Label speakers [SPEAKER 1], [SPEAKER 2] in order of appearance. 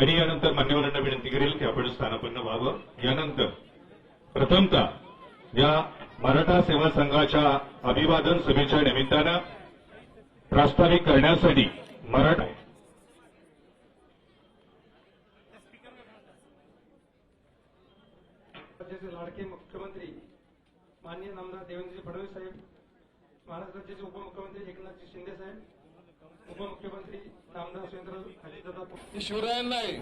[SPEAKER 1] आणि यानंतर मान्यवरांना विनंती करेल की आपण स्थानापन्न व्हावं। यानंतर प्रथमतः या मराठा सेवा संघाच्या अभिवादन सभेच्या निमित्तानं प्रास्ताविक करण्यासाठी मराठा
[SPEAKER 2] राज्याचे लाडके मुख्यमंत्री माननीय नामदार देवेंद्रजी फडणवीस साहेब, महाराष्ट्र राज्याचे उपमुख्यमंत्री एकनाथजी शिंदे साहेब, उपमुख्यमंत्री नामदार सुरेंद्र अजितदादा
[SPEAKER 3] शिवरायांना आहे